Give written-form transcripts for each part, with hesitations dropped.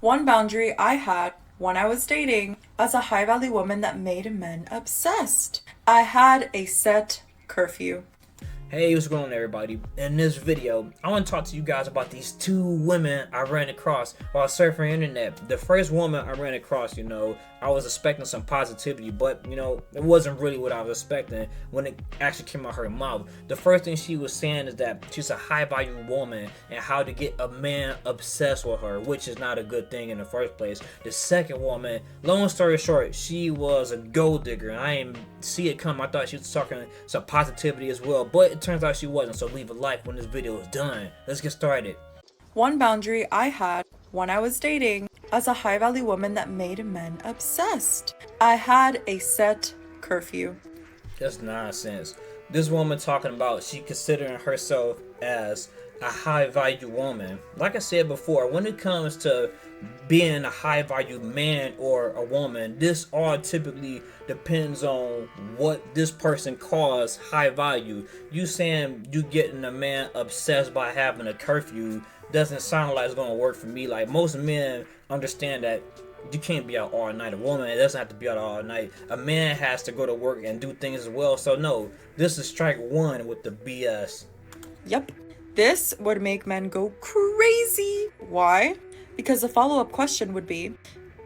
One boundary I had when I was dating as a high value woman that made men obsessed. I had a set curfew. Hey, what's going on, everybody? In this video, I want to talk to you guys about these two women I ran across while surfing the internet. The first woman I ran across, I was expecting some positivity, but it wasn't really what I was expecting when it actually came out her mouth. The first thing she was saying is that she's a high value woman and how to get a man obsessed with her, which is not a good thing in the first place. The second woman, long story short, she was a gold digger, and I didn't see it come. I thought she was talking some positivity as well, but it turns out she wasn't. So leave a like when this video is done. Let's get started. One boundary I had when I was dating as a high value woman that made men obsessed. I had a set curfew. That's nonsense. This woman talking about she considering herself as a high value woman. Like I said before, when it comes to being a high value man or a woman, this all typically depends on what this person calls high value. You saying you getting a man obsessed by having a curfew doesn't sound like it's gonna work for me. Like, most men understand that you can't be out all night. A woman, it doesn't have to be out all night. A man has to go to work and do things as well. So no, this is strike one with the BS. Yep. This would make men go crazy. Why? Because the follow-up question would be,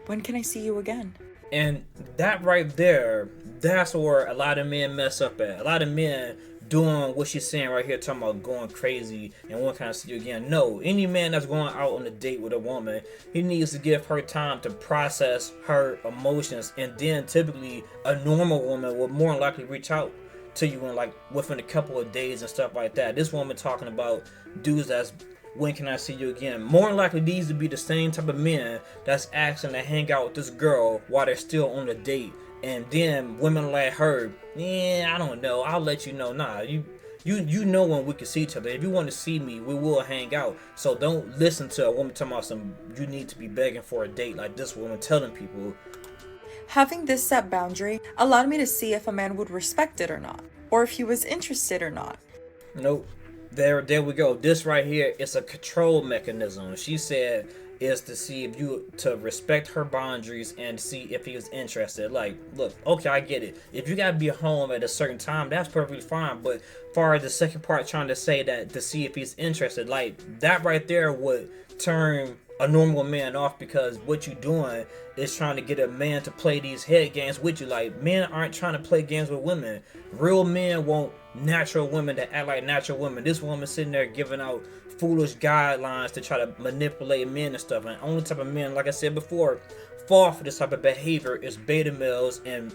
when can I see you again? And that right there, that's where a lot of men mess up at. A lot of men doing what she's saying right here, talking about going crazy and when can I see you again. No, any man that's going out on a date with a woman, he needs to give her time to process her emotions, and then typically a normal woman will more than likely reach out to you in like within a couple of days and stuff like that. This woman talking about dudes that's when can I see you again. More than likely these to be the same type of men that's asking to hang out with this girl while they're still on the date. And then women like her, I don't know, I'll let you know. Nah, you know when we can see each other. If you want to see me, we will hang out. So don't listen to a woman talking about some you need to be begging for a date like this woman telling people. Having this set boundary allowed me to see if a man would respect it or not, or if he was interested or not. Nope. There we go. This right here is a control mechanism. She said is to see if you to respect her boundaries and see if he was interested. Like, look, okay, I get it. If you gotta be home at a certain time, that's perfectly fine. But far as the second part trying to say that to see if he's interested, like that right there would turn a normal man off, because what you doing is trying to get a man to play these head games with you. Like, men aren't trying to play games with women. Real men want natural women to act like natural women. This woman sitting there giving out foolish guidelines to try to manipulate men and stuff. And only type of men, like I said before, fall for this type of behavior is beta males and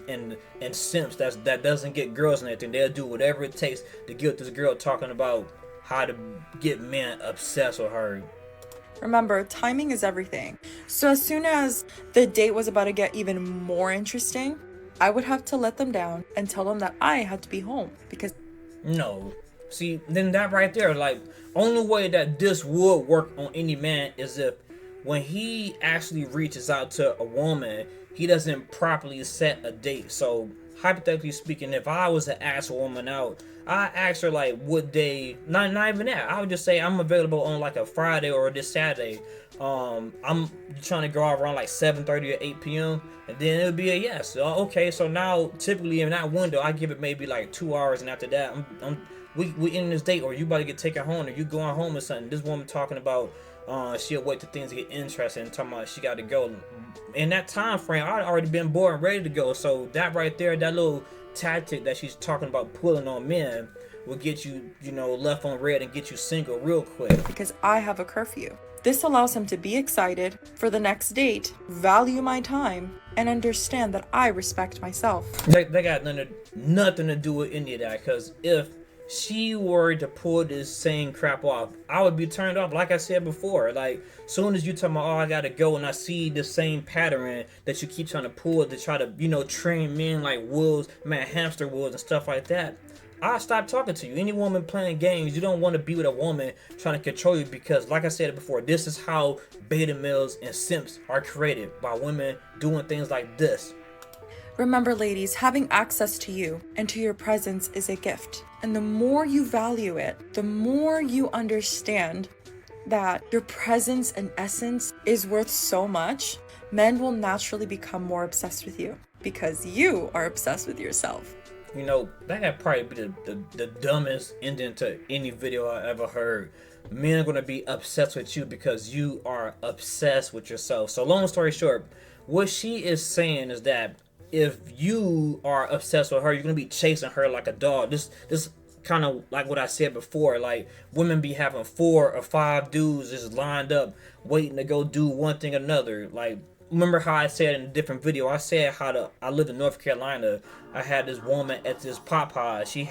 simps that doesn't get girls and everything. They'll do whatever it takes to get this girl talking about how to get men obsessed with her. Remember, timing is everything. So as soon as the date was about to get even more interesting, I would have to let them down and tell them that I had to be home because... No. See, then that right there, like, only way that this would work on any man is if when he actually reaches out to a woman, he doesn't properly set a date. So, hypothetically speaking, if I was to ask a woman out, I ask her like what day, not even that. I would just say I'm available on like a Friday or this Saturday. I'm trying to go out around like 7:30 or 8 p.m. and then it would be a yes. Okay, so now typically in that window I give it maybe like 2 hours, and after that we in this date, or you about to get taken home, or you going home or something. This woman talking about she'll wait till things get interesting and talking about she got to go. In that time frame, I'd already been bored and ready to go. So that right there, that little tactic that she's talking about pulling on men will get you, left on red and get you single real quick. Because I have a curfew. This allows him to be excited for the next date, value my time, and understand that I respect myself. They got nothing to do with any of that, because if she were to pull this same crap off, I would be turned off. Like I said before, like, soon as you tell me, oh, I gotta go, and I see the same pattern that you keep trying to pull to try to, train men like wolves, hamster wheels and stuff like that, I stop talking to you. Any woman playing games, you don't want to be with a woman trying to control you, because like I said before, this is how beta males and simps are created, by women doing things like this. Remember, ladies, having access to you and to your presence is a gift. And the more you value it, the more you understand that your presence and essence is worth so much, men will naturally become more obsessed with you because you are obsessed with yourself. You know, that had probably be the dumbest ending to any video I ever heard. Men are gonna be obsessed with you because you are obsessed with yourself. So long story short, what she is saying is that if you are obsessed with her, you're gonna be chasing her like a dog. This kind of like what I said before. Like women be having 4 or 5 dudes just lined up, waiting to go do one thing or another. Like remember how I said in a different video, I said I lived in North Carolina. I had this woman at this Popeye. She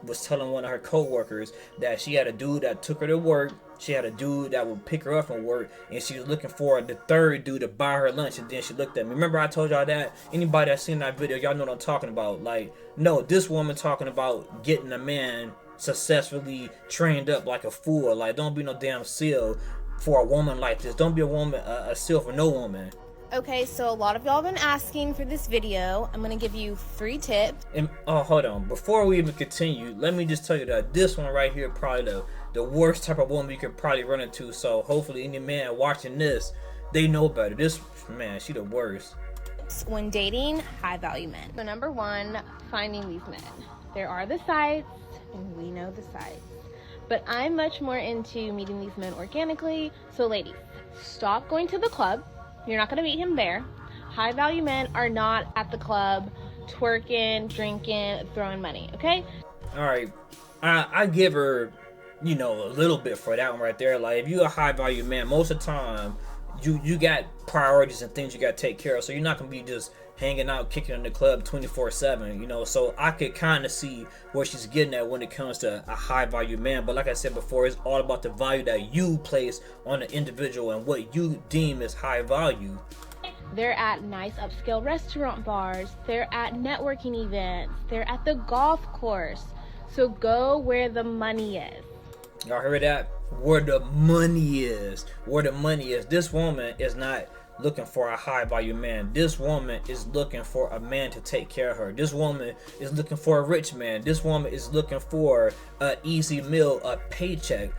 was telling one of her co-workers that she had a dude that took her to work. She had a dude that would pick her up from work, and she was looking for the third dude to buy her lunch. And then she looked at me. Remember I told y'all that? Anybody that's seen that video, y'all know what I'm talking about. Like, no, this woman talking about getting a man successfully trained up like a fool. Like, don't be no damn seal for a woman like this. Don't be a woman, a seal for no woman. Okay, so a lot of y'all have been asking for this video. I'm gonna give you 3 tips. And oh, hold on. Before we even continue, let me just tell you that this one right here probably the worst type of woman you could probably run into. So hopefully any man watching this, they know better. This man, she the worst. When dating high value men. So number 1, finding these men. There are the sites, and we know the sites. But I'm much more into meeting these men organically. So ladies, stop going to the club. You're not going to meet him there. High value men are not at the club twerking, drinking, throwing money, okay? All right. I give her, you know, a little bit for that one right there. Like, if you're a high value man, most of the time, you got priorities and things you got to take care of. So you're not going to be just hanging out, kicking in the club 24/7, you know. So I could kind of see where she's getting at when it comes to a high value man. But like I said before, it's all about the value that you place on the individual and what you deem as high value. They're at nice upscale restaurant bars. They're at networking events. They're at the golf course. So go where the money is. Y'all heard that? Where the money is. Where the money is. This woman is not looking for a high value man. This woman is looking for a man to take care of her. This woman is looking for a rich man. This woman is looking for an easy meal, a paycheck.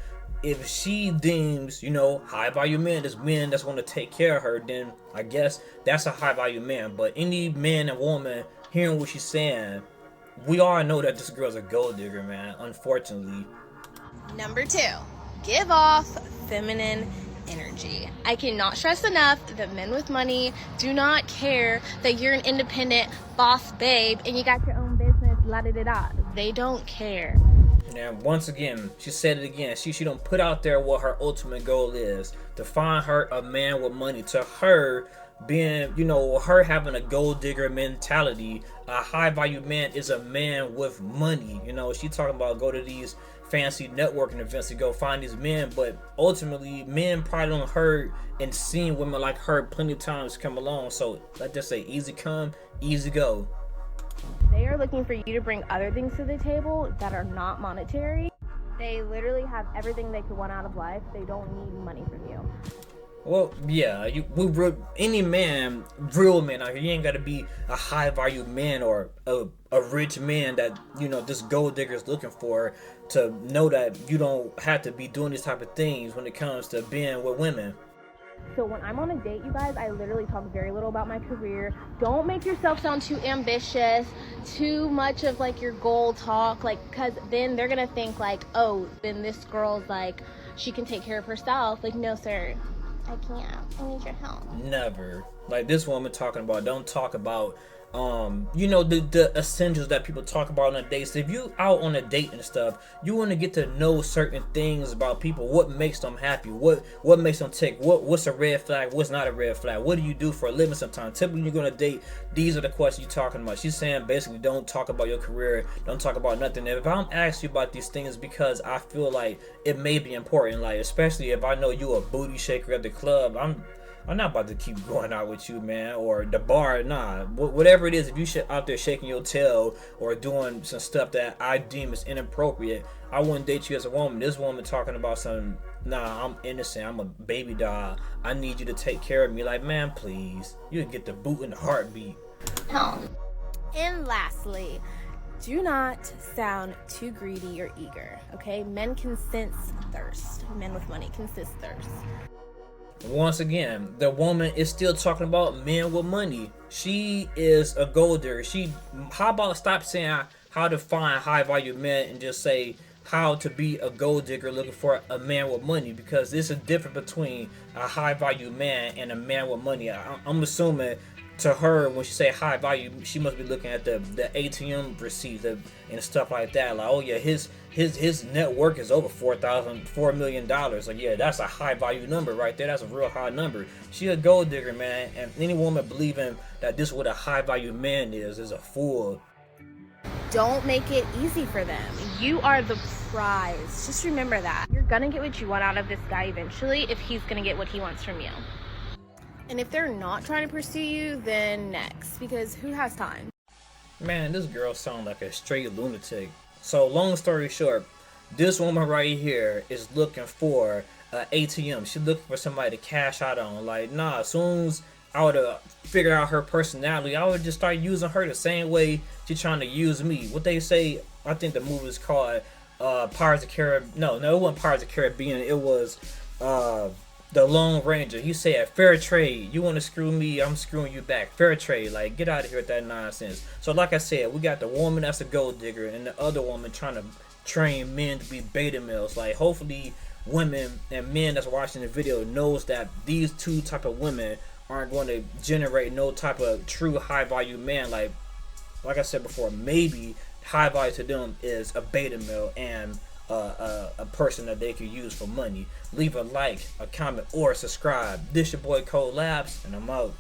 If she deems, you know, high value men as men that's going to take care of her, then I guess that's a high value man. But any man and woman hearing what she's saying, we all know that this girl's a gold digger, man, unfortunately. Number 2, give off feminine energy. I cannot stress enough that men with money do not care that you're an independent boss babe and you got your own business, la da da da. They don't care. And once again, she said it again. She don't put out there what her ultimate goal is. To find her a man with money. To her, being, you know, her having a gold digger mentality, a high value man is a man with money. You know, she talking about go to these fancy networking events to go find these men, but ultimately men probably don't heard and seen women like her plenty of times come along. So let's just say easy come, easy go. They are looking for you to bring other things to the table that are not monetary. They literally have everything they could want out of life. They don't need money from you. Well, yeah, any man, real man out here, you ain't got to be a high value man or a rich man that, you know, this gold digger is looking for to know that you don't have to be doing these type of things when it comes to being with women. So when I'm on a date, you guys, I literally talk very little about my career. Don't make yourself sound too ambitious, too much of like your goal talk, like, because then they're gonna think like, oh, then this girl's like, she can take care of herself. Like, no, sir, I can't. I need your help. Never. Like this woman talking about, don't talk about you know, the essentials that people talk about on a date. So if you out on a date and stuff, you want to get to know certain things about people. What makes them happy? What makes them tick? What's a red flag? What's not a red flag? What do you do for a living sometimes? Typically you're going to date, these are the questions you're talking about. She's saying basically don't talk about your career, don't talk about nothing. And if I'm asking you about these things because I feel like it may be important, like especially if I know you a booty shaker at the club, I'm not about to keep going out with you, man, or the bar. Nah, whatever it is, if you out there shaking your tail or doing some stuff that I deem is inappropriate, I wouldn't date you as a woman. This woman talking about something, nah, I'm innocent, I'm a baby doll, I need you to take care of me. Like, man, please, you can get the boot in the heartbeat. And lastly, Do not sound too greedy or eager, okay? Men can sense thirst. Men with money can sense thirst. Once again, the woman is still talking about men with money. She is a gold digger. How about stop saying how to find high value men and just say how to be a gold digger looking for a man with money, because there's a difference between a high value man and a man with money. I'm assuming to her, when she say high value, she must be looking at the ATM receipts and stuff like that. Like, oh yeah, his net worth is over $4 million. Like, yeah, that's a high value number right there. That's a real high number. She a gold digger, man. And any woman believing that this is what a high value man is a fool. Don't make it easy for them. You are the prize. Just remember that. You're gonna get what you want out of this guy eventually if he's gonna get what he wants from you. And if they're not trying to pursue you, then next, because who has time? Man, this girl sounds like a straight lunatic. So long story short, this woman right here is looking for an ATM. She's looking for somebody to cash out on. Like, nah, as soon as I would have figured out her personality, I would just start using her the same way she's trying to use me. What they say, I think the movie is called Pirates of the Caribbean. No, it wasn't Pirates of the Caribbean. It was The Lone Ranger. He said, fair trade. You want to screw me, I'm screwing you back. Fair trade. Like, get out of here with that nonsense. So like I said, we got the woman that's a gold digger and the other woman trying to train men to be beta males. Like, hopefully women and men that's watching the video knows that these two type of women aren't going to generate no type of true high value man. Like I said before, maybe high value to them is a beta male and a person that they could use for money. Leave a like, a comment, or subscribe. This your boy Labz, and I'm out.